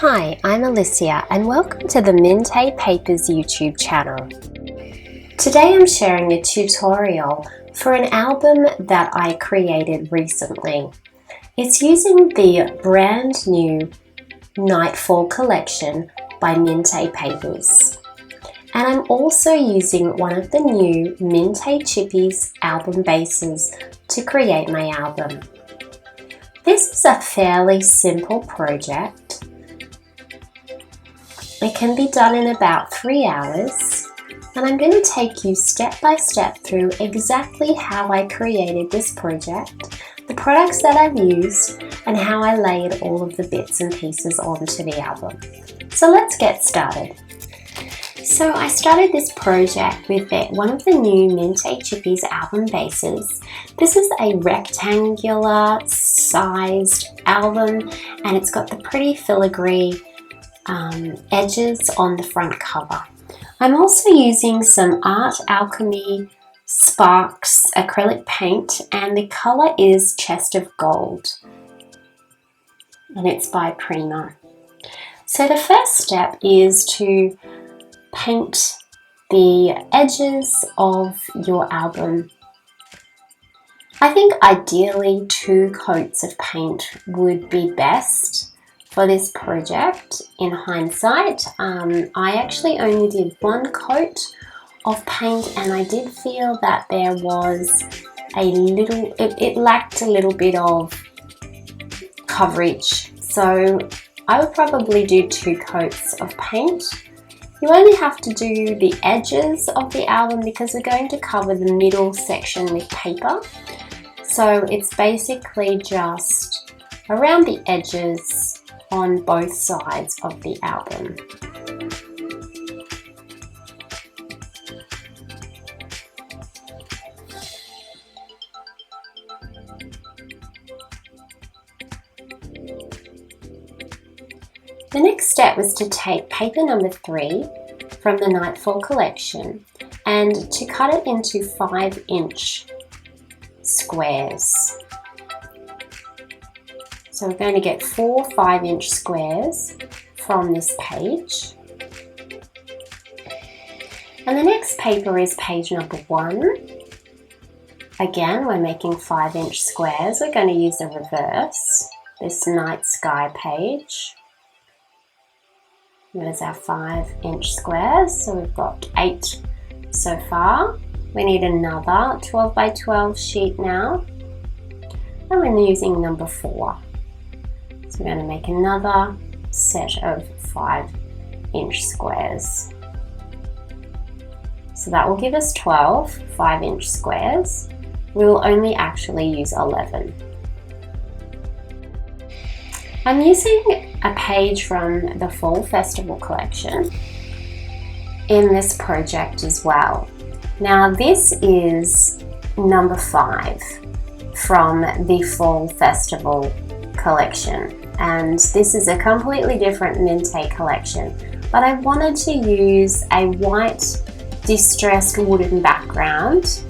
Hi, I'm Alicia and welcome to the Mintay Papers YouTube channel. Today I'm sharing a tutorial for an album that I created recently. It's using the brand new Nightfall collection by Mintay Papers. And I'm also using one of the new Mintay Chippies album bases to create my album. This is a fairly simple project. It can be done in about 3 hours, and I'm going to take you step by step through exactly how I created this project, the products that I've used, and how I laid all of the bits and pieces onto the album. So let's get started. So I started this project with one of the new Mintay Chippies album bases. This is a rectangular sized album, and it's got the pretty filigree edges on the front cover. I'm also using some Art Alchemy Sparks acrylic paint, and the color is Chest of Gold, and it's by Primo. So the first step is to paint the edges of your album. I think ideally 2 coats of paint would be best for this project. In hindsight, I actually only did 1 coat of paint, and I did feel that there was it lacked a little bit of coverage. So I would probably do 2 coats of paint. You only have to do the edges of the album because we're going to cover the middle section with paper. So it's basically just around the edges on both sides of the album. The next step was to take paper number 3 from the Nightfall collection and to cut it into 5-inch squares. So we're going to get 4 5-inch squares from this page. And the next paper is page number 1. Again, we're making 5-inch squares. We're going to use a reverse, this night sky page. There's our 5-inch squares, so we've got 8 so far. We need another 12 by 12 sheet now, and we're using number 4. So we're going to make another set of 5-inch squares. So that will give us 12 5-inch squares. We will only actually use 11. I'm using a page from the Fall Festival collection in this project as well. Now this is number 5 from the Fall Festival collection, and this is a completely different Mintay collection, but I wanted to use a white distressed wooden background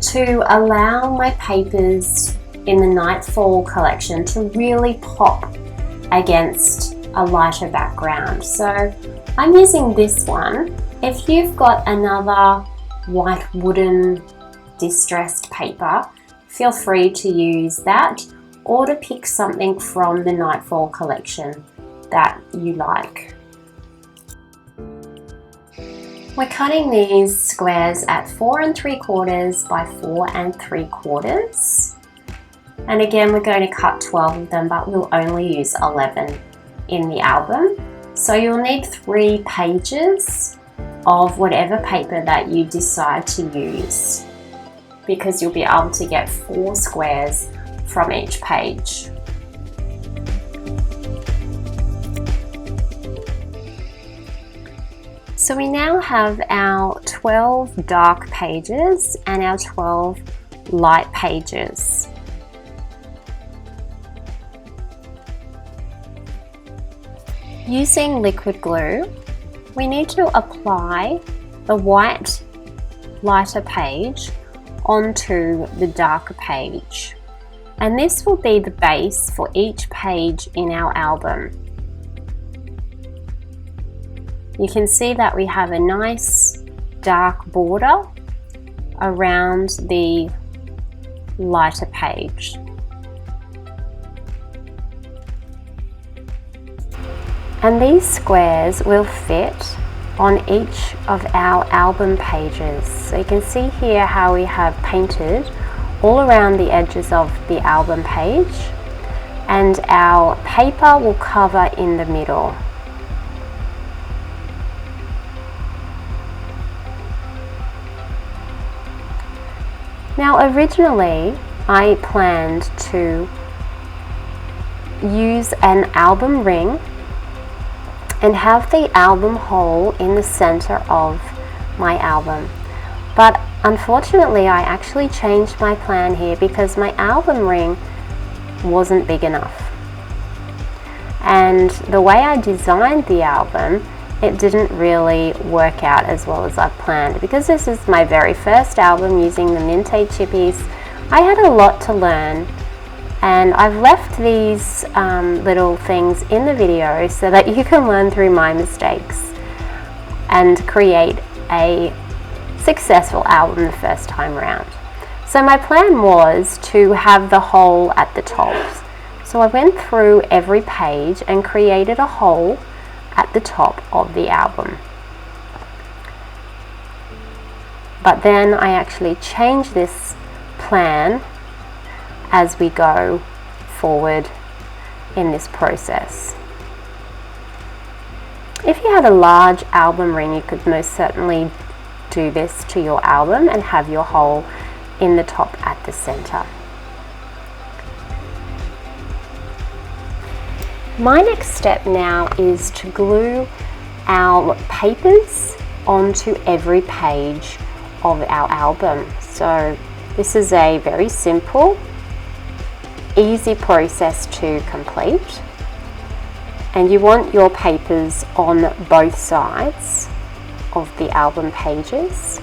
to allow my papers in the Nightfall collection to really pop against a lighter background. So I'm using this one. If you've got another white wooden distressed paper, feel free to use that, or to pick something from the Nightfall collection that you like. We're cutting these squares at 4 3/4 by 4 3/4. And again, we're going to cut 12 of them, but we'll only use 11 in the album. So you'll need 3 pages of whatever paper that you decide to use, because you'll be able to get 4 squares from each page. So we now have our 12 dark pages and our 12 light pages. Using liquid glue, we need to apply the white lighter page onto the darker page, and this will be the base for each page in our album. you can see that we have a nice dark border around the lighter page. And these squares will fit on each of our album pages. So you can see here how we have painted all around the edges of the album page, and our paper will cover in the middle. Now originally I planned to use an album ring and have the album hole in the center of my album. But unfortunately I actually changed my plan here because my album ring wasn't big enough. And the way I designed the album, it didn't really work out as well as I planned. Because this is my very first album using the Mintay Chippies, I had a lot to learn. And I've left these little things in the video so that you can learn through my mistakes and create a successful album the first time around. So my plan was to have the hole at the top. So I went through every page and created a hole at the top of the album. But then I actually changed this plan as we go forward in this process. If you had a large album ring, you could most certainly do this to your album and have your hole in the top at the center. My next step now is to glue our papers onto every page of our album. So this is a very simple, easy process to complete, and you want your papers on both sides of the album pages.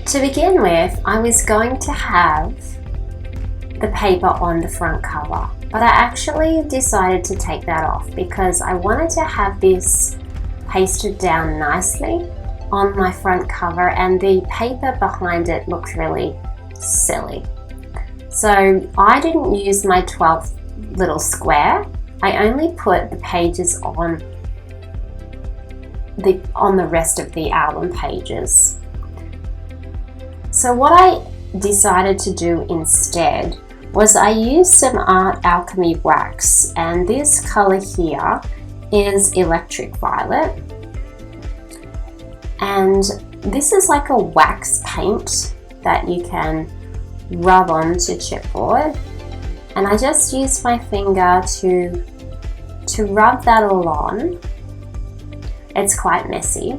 To begin with, I was going to have the paper on the front cover, but I actually decided to take that off because I wanted to have this pasted down nicely on my front cover, and the paper behind it looks really silly. So I didn't use my 12th little square. I only put the pages on the rest of the album pages. So what I decided to do instead was I used some Art Alchemy wax, and this color here is Electric Violet, and this is like a wax paint that you can rub onto chipboard, and I just used my finger to rub that all on. It's quite messy.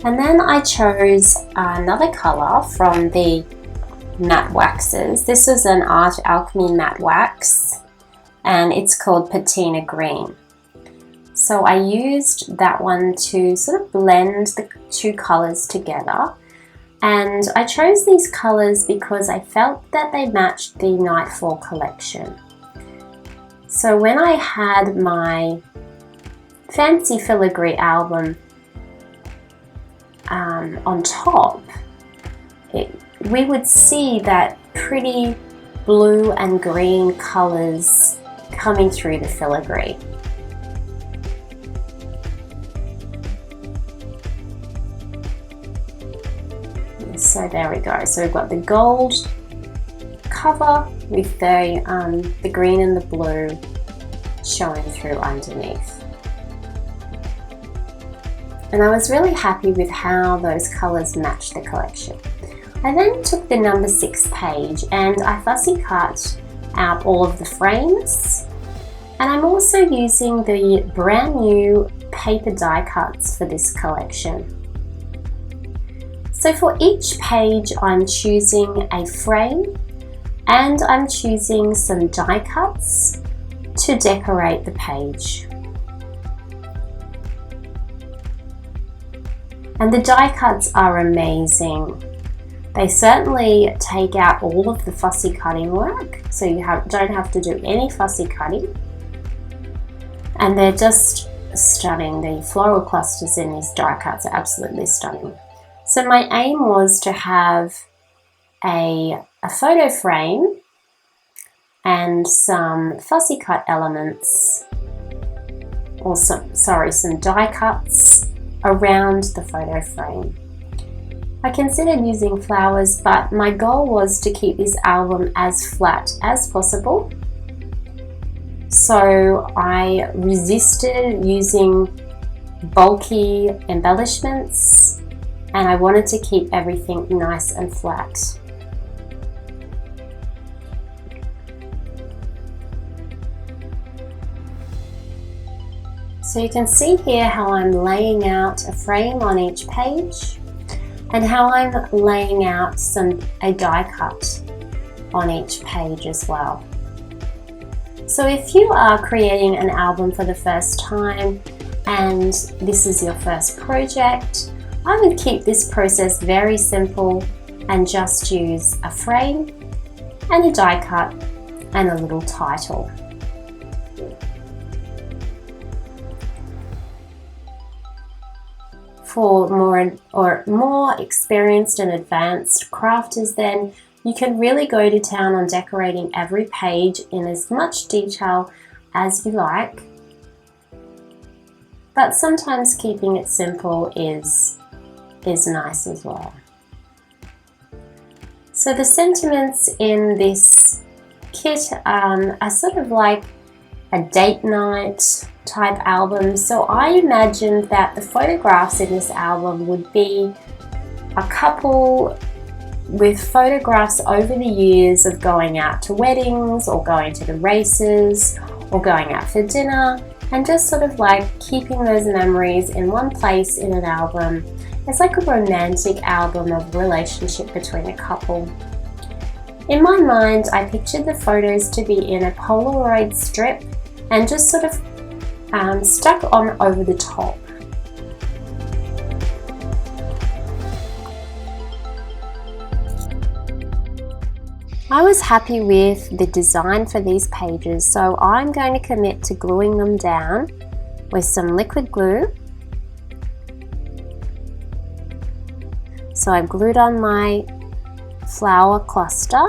And then I chose another color from the matte waxes. This is an Art Alchemy matte wax, and it's called Patina Green. So I used that one to sort of blend the two colors together. And I chose these colors because I felt that they matched the Nightfall collection. So when I had my fancy filigree album on top, we would see that pretty blue and green colors coming through the filigree. So there we go. So we've got the gold cover with the green and the blue showing through underneath. And I was really happy with how those colors matched the collection. I then took the number 6 page and I fussy cut out all of the frames. And I'm also using the brand new paper die cuts for this collection. So for each page I'm choosing a frame and I'm choosing some die cuts to decorate the page. And the die cuts are amazing. They certainly take out all of the fussy cutting work, so you don't have to do any fussy cutting. And they're just stunning. The floral clusters in these die cuts are absolutely stunning. So my aim was to have a photo frame and some fussy cut elements, or some die cuts around the photo frame. I considered using flowers, but my goal was to keep this album as flat as possible. So I resisted using bulky embellishments, and I wanted to keep everything nice and flat. So you can see here how I'm laying out a frame on each page and how I'm laying out a die cut on each page as well. So if you are creating an album for the first time and this is your first project, I would keep this process very simple and just use a frame and a die cut and a little title. For more experienced and advanced crafters, then you can really go to town on decorating every page in as much detail as you like. But sometimes keeping it simple is nice as well. So the sentiments in this kit are sort of like a date night type album. So I imagined that the photographs in this album would be a couple with photographs over the years of going out to weddings or going to the races or going out for dinner, and just sort of like keeping those memories in one place in an album. It's like a romantic album of relationship between a couple. In my mind, I pictured the photos to be in a Polaroid strip and just sort of stuck on over the top. I was happy with the design for these pages, so I'm going to commit to gluing them down with some liquid glue. So I've glued on my flower cluster,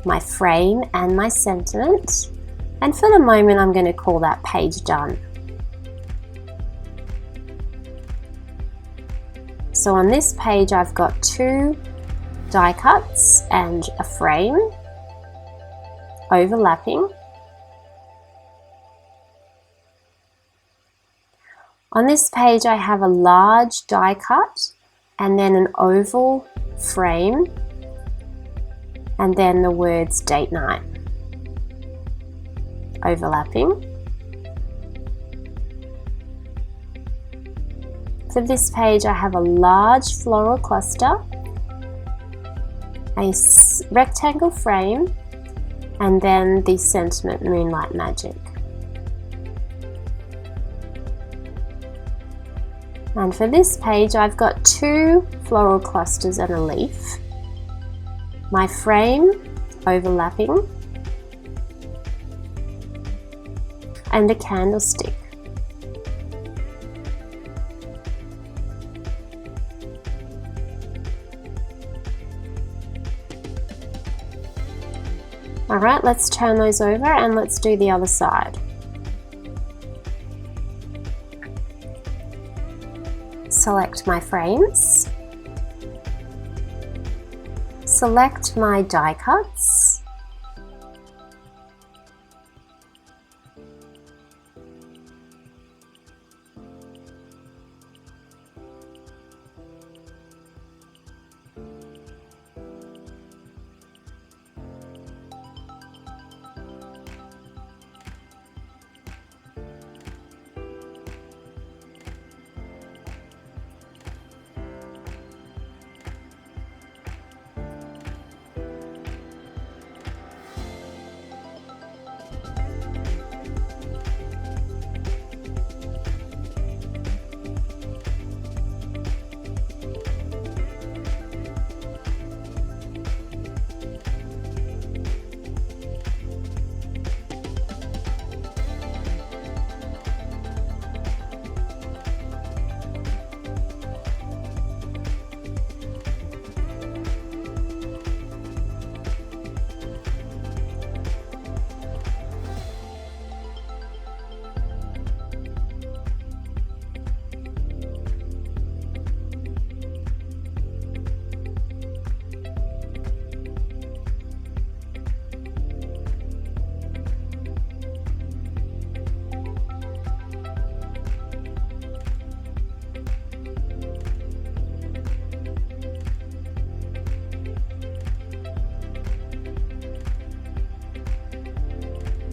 my frame and my sentiment, and for the moment I'm going to call that page done. So on this page I've got 2 die cuts and a frame overlapping. On this page I have a large die cut and then an oval frame and then the words date night overlapping. For this page I have a large floral cluster, a rectangle frame, and then the sentiment Moonlight Magic. And for this page I've got 2 floral clusters and a leaf, my frame overlapping, and a candlestick. Alright, let's turn those over and let's do the other side. Select my frames, select my die cuts,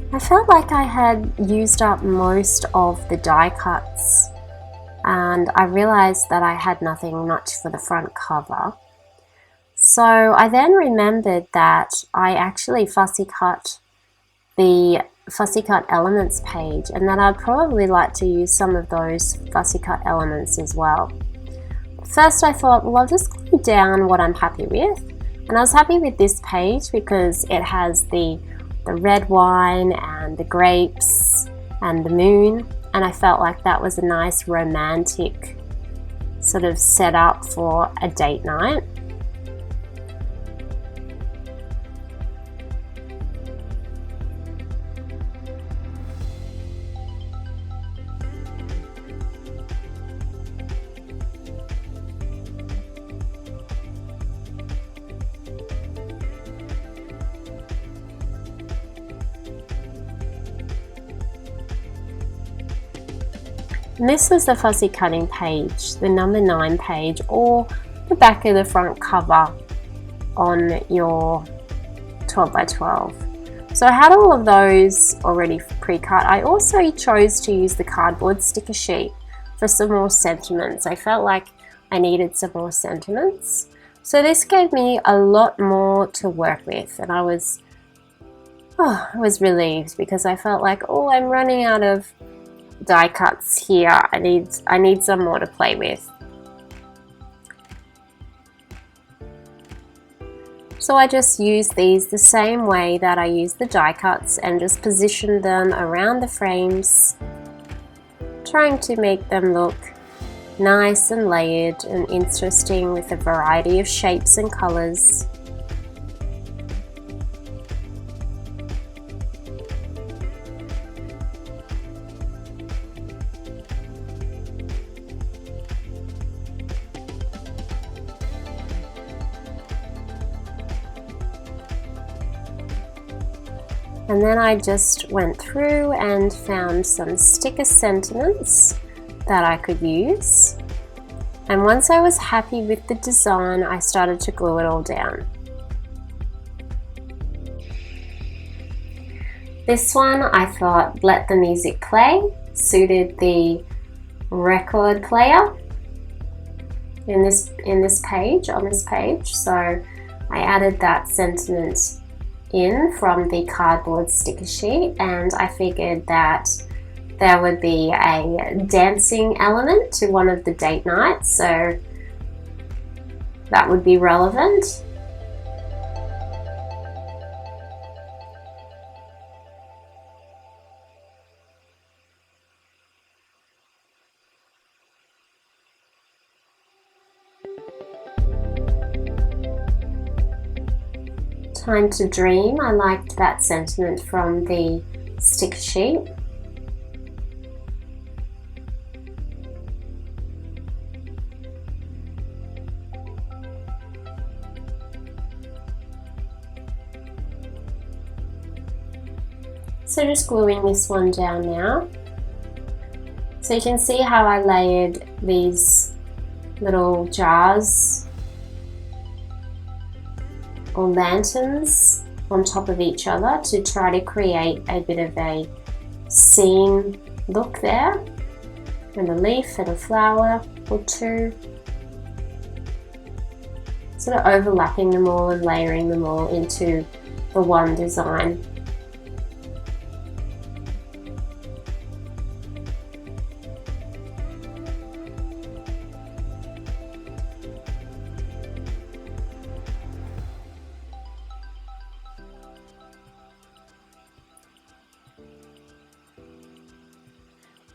I felt like I had used up most of the die cuts, and I realized that I had nothing much for the front cover. So I then remembered that I actually fussy cut the fussy cut elements page, and that I'd probably like to use some of those fussy cut elements as well. First I thought, well, I'll just glue down what I'm happy with, and I was happy with this page because it has the red wine and the grapes and the moon, and I felt like that was a nice romantic sort of setup for a date night. And this was the fussy cutting page, the number 9 page, or the back of the front cover on your 12 by 12. So I had all of those already pre-cut. I also chose to use the cardboard sticker sheet for some more sentiments. I felt like I needed some more sentiments. So this gave me a lot more to work with, and I was relieved because I felt like, oh, I'm running out of die cuts here. I need some more to play with. So I just used these the same way that I used the die cuts and just positioned them around the frames, trying to make them look nice and layered and interesting with a variety of shapes and colors. And then I just went through and found some sticker sentiments that I could use. And once I was happy with the design, I started to glue it all down. This one I thought Let the Music Play suited the record player in this page, on this page. So I added that sentiment in from the cardboard sticker sheet, and I figured that there would be a dancing element to one of the date nights, so that would be relevant. Time to Dream, I liked that sentiment from the sticker sheet. So just gluing this one down now. So you can see how I layered these little jars or lanterns on top of each other to try to create a bit of a scene look there, and a leaf and a flower or two, sort of overlapping them all and layering them all into the one design.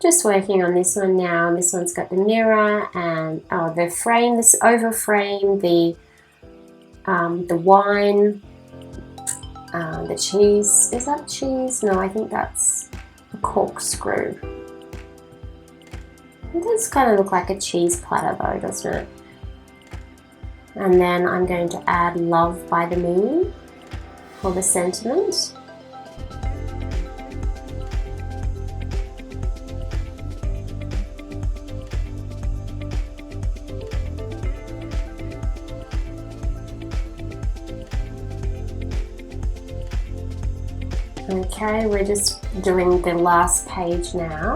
Just working on this one now. This one's got the mirror and the frame, this over frame, the wine, the cheese. Is that cheese? No, I think that's a corkscrew. It does kind of look like a cheese platter though, doesn't it? And then I'm going to add Love by the Moon for the sentiment. Okay, we're just doing the last page now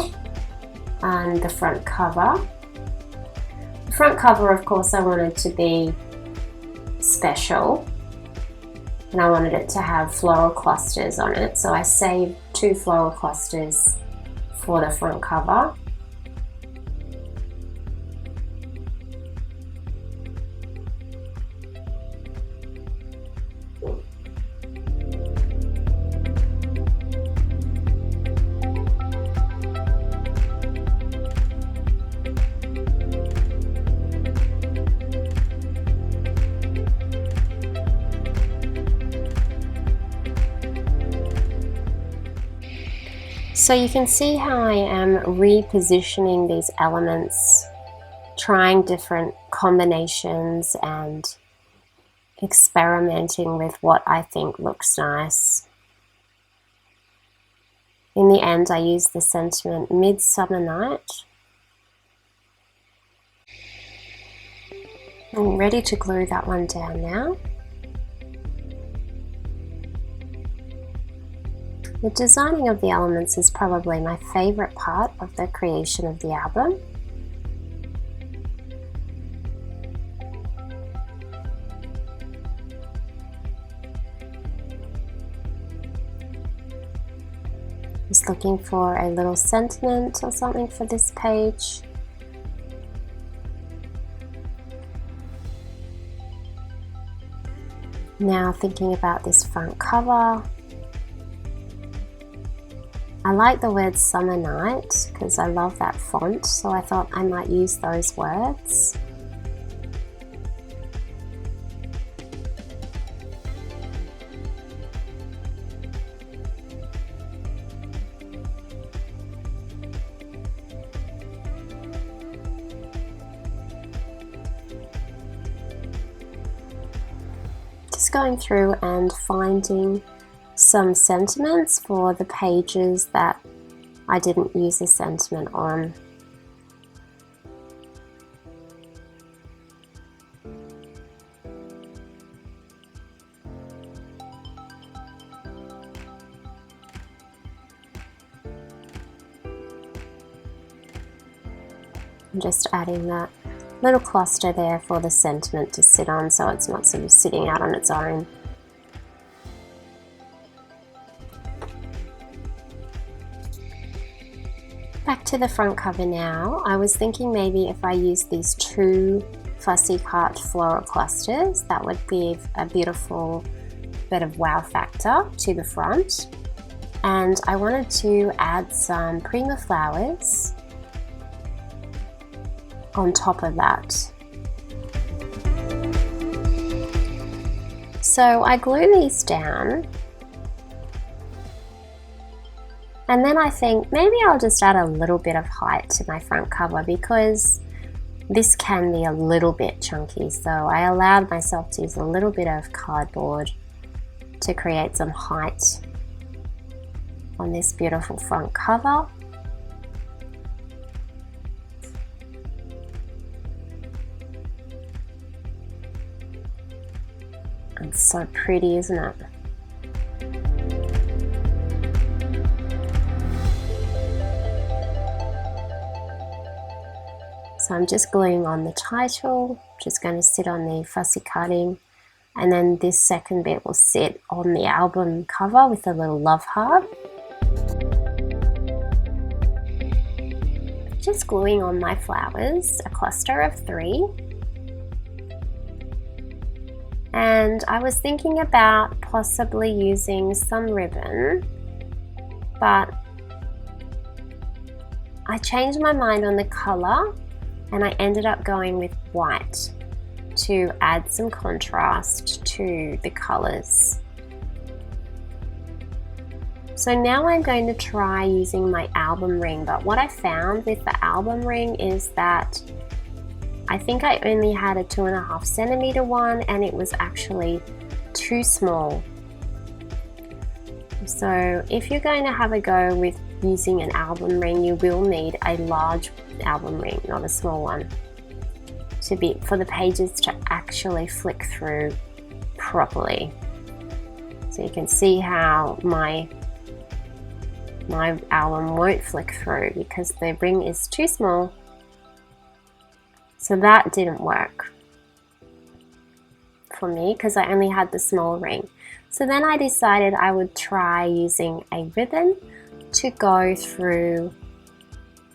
and the front cover. The front cover, of course, I wanted to be special and I wanted it to have floral clusters on it, so I saved 2 floral clusters for the front cover. So you can see how I am repositioning these elements, trying different combinations and experimenting with what I think looks nice. In the end, I used the sentiment Midsummer Night. I'm ready to glue that one down now. The designing of the elements is probably my favorite part of the creation of the album. Just looking for a little sentiment or something for this page. Now thinking about this front cover. I like the word Summer Night because I love that font, so I thought I might use those words. Just going through and finding some sentiments for the pages that I didn't use a sentiment on. I'm just adding that little cluster there for the sentiment to sit on, so it's not sort of sitting out on its own. Back to the front cover now. I was thinking maybe if I use these 2 fussy cut floral clusters, that would give a beautiful bit of wow factor to the front. And I wanted to add some Prima flowers on top of that. So I glue these down. And then I think maybe I'll just add a little bit of height to my front cover because this can be a little bit chunky. So I allowed myself to use a little bit of cardboard to create some height on this beautiful front cover. It's so pretty, isn't it? So I'm just gluing on the title, just going to sit on the fussy cutting, and then this second bit will sit on the album cover with a little love heart. Just gluing on my flowers, a cluster of 3. And I was thinking about possibly using some ribbon, but I changed my mind on the color and I ended up going with white to add some contrast to the colors. So now I'm going to try using my album ring, but what I found with the album ring is that I think I only had a 2.5 centimeter one and it was actually too small. So if you're going to have a go with using an album ring, you will need a large album ring, not a small one, for the pages to actually flick through properly. So you can see how my my album won't flick through because the ring is too small. So that didn't work for me because I only had the small ring. So then I decided I would try using a ribbon to go through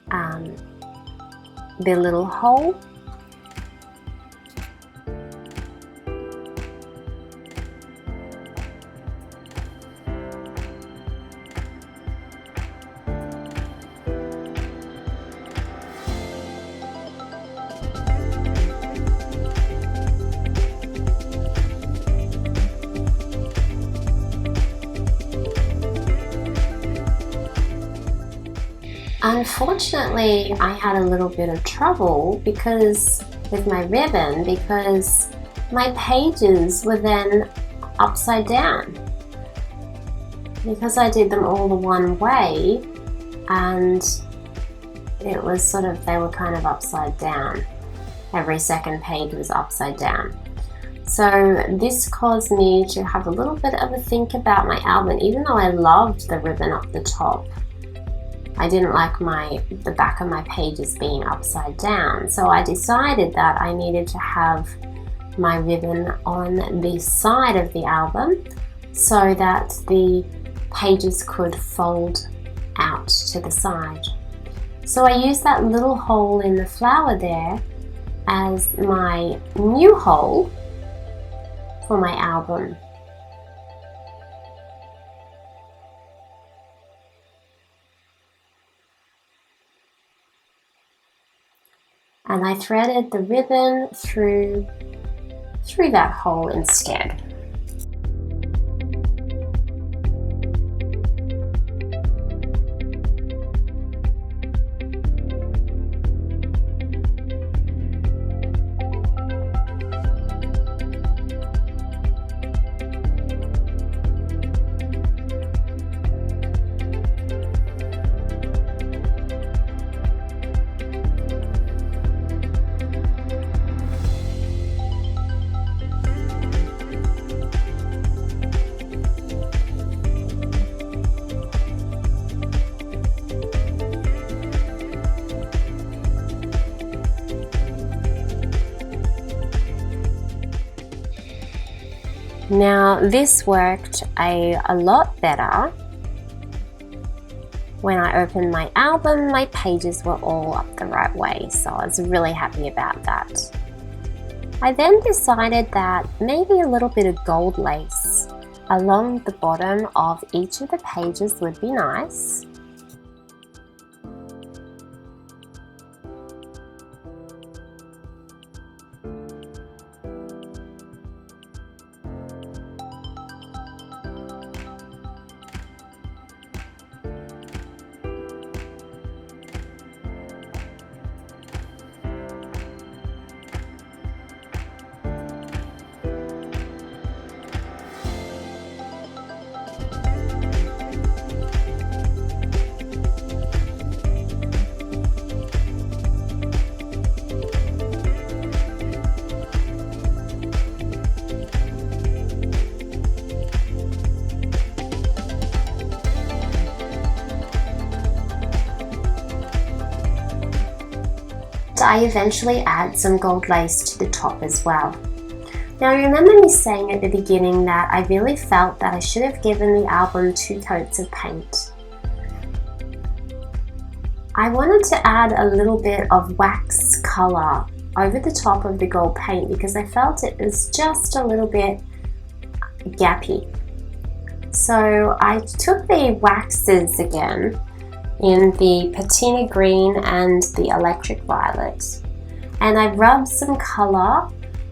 the little hole. Unfortunately, I had a little bit of trouble with my ribbon because my pages were then upside down because I did them all the one way, and it was sort of, they were kind of upside down. Every second page was upside down. So this caused me to have a little bit of a think about my album. Even though I loved the ribbon up the top, I didn't like the back of my pages being upside down. So I decided that I needed to have my ribbon on the side of the album so that the pages could fold out to the side. So I used that little hole in the flower there as my new hole for my album. And I threaded the ribbon through that hole instead. Now this worked a lot better. When I opened my album, my pages were all up the right way, so I was really happy about that. I then decided that maybe a little bit of gold lace along the bottom of each of the pages would be nice. I eventually add some gold lace to the top as well. Now remember me saying at the beginning that I really felt that I should have given the album 2 coats of paint. I wanted to add a little bit of wax colour over the top of the gold paint because I felt it was just a little bit gappy. So I took the waxes again in the patina green and the electric violet, and I rubbed some colour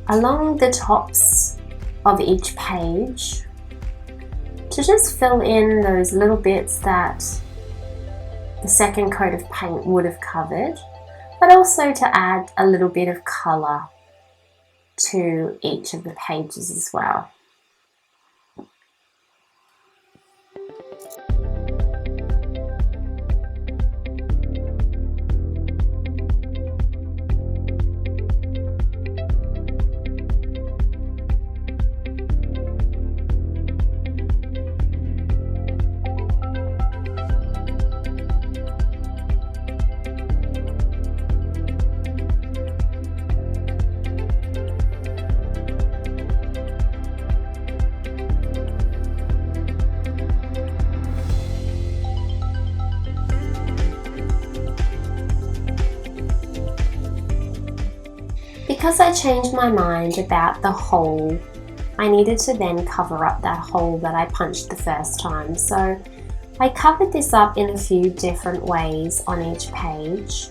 along the tops of each page to just fill in those little bits that the second coat of paint would have covered, but also to add a little bit of colour to each of the pages as well. because I changed my mind about the hole, I needed to then cover up that hole that I punched the first time. So I covered this up in a few different ways on each page.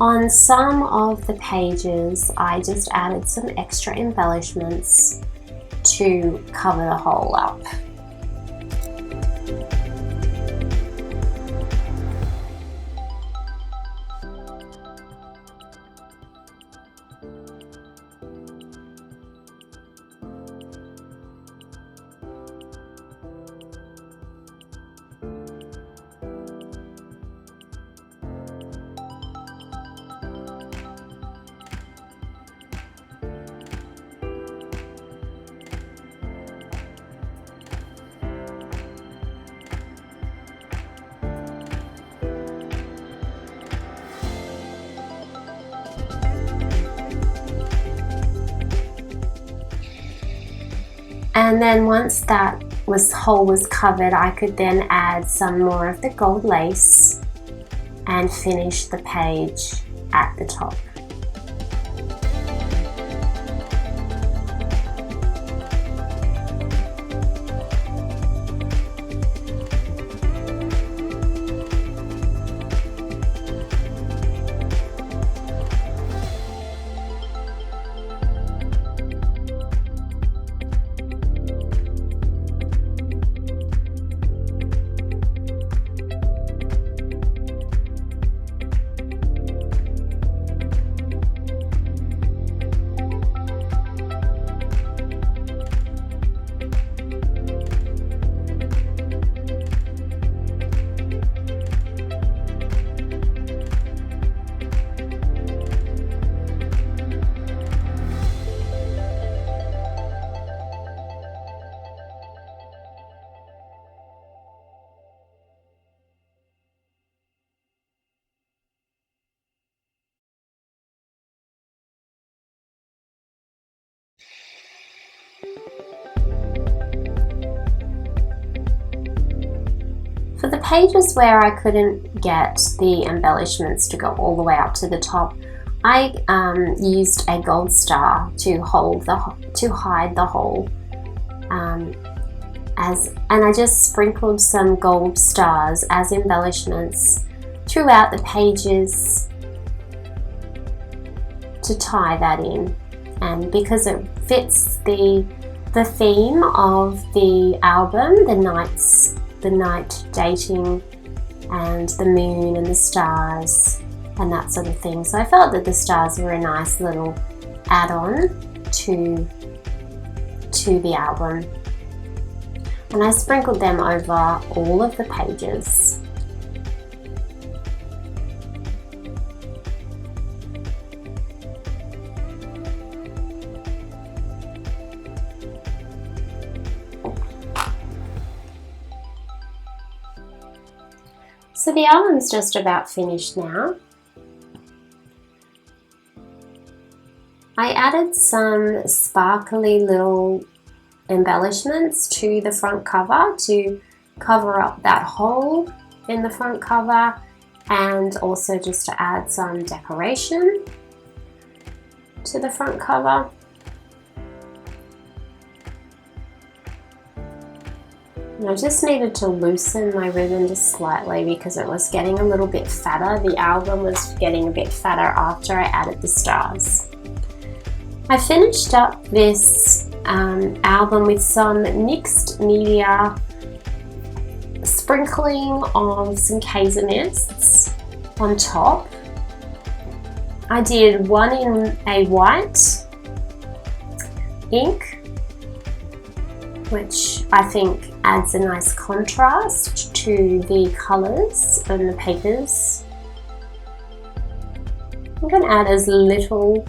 On some of the pages, I just added some extra embellishments to cover the hole up. And then once that hole was covered, I could then add some more of the gold lace and finish the page at the top. For the pages where I couldn't get the embellishments to go all the way up to the top, I used a gold star to hide the hole, and I just sprinkled some gold stars as embellishments throughout the pages to tie that in. And because it fits the theme of the album, the night dating and the moon and the stars and that sort of thing. So I felt that the stars were a nice little add-on to the album. And I sprinkled them over all of the pages. So the album's just about finished now. I added some sparkly little embellishments to the front cover to cover up that hole in the front cover, and also just to add some decoration to the front cover. And I just needed to loosen my ribbon just slightly because it was getting a little bit fatter. The album was getting a bit fatter after I added the stars. I finished up this album with some mixed media sprinkling of some Kaiser mists on top. I did one in a white ink, which I think adds a nice contrast to the colours and the papers. You can add as little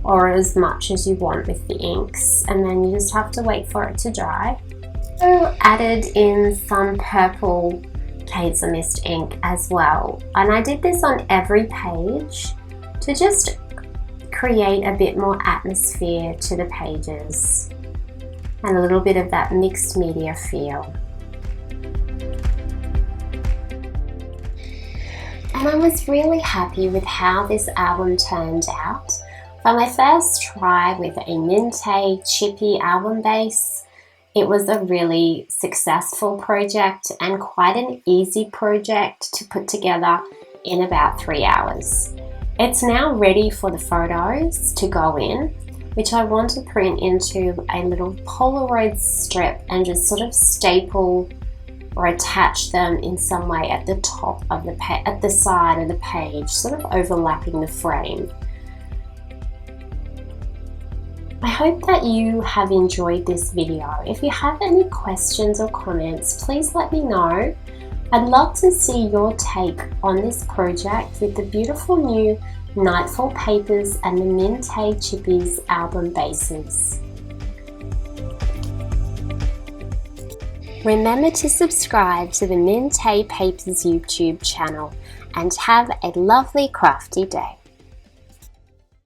or as much as you want with the inks, and then you just have to wait for it to dry. So added in some purple Kaiser Mist ink as well, and I did this on every page to just create a bit more atmosphere to the pages and a little bit of that mixed media feel. And I was really happy with how this album turned out. For my first try with a Mintay Chippy album base, it was a really successful project and quite an easy project to put together in about 3 hours. It's now ready for the photos to go in, which I want to print into a little Polaroid strip and just sort of staple or attach them in some way at the top of the at the side of the page, sort of overlapping the frame. I hope that you have enjoyed this video. If you have any questions or comments, please let me know. I'd love to see your take on this project with the beautiful new Nightfall papers and the Mintay Chippies album bases. Remember to subscribe to the Mintay Papers YouTube channel and have a lovely crafty day.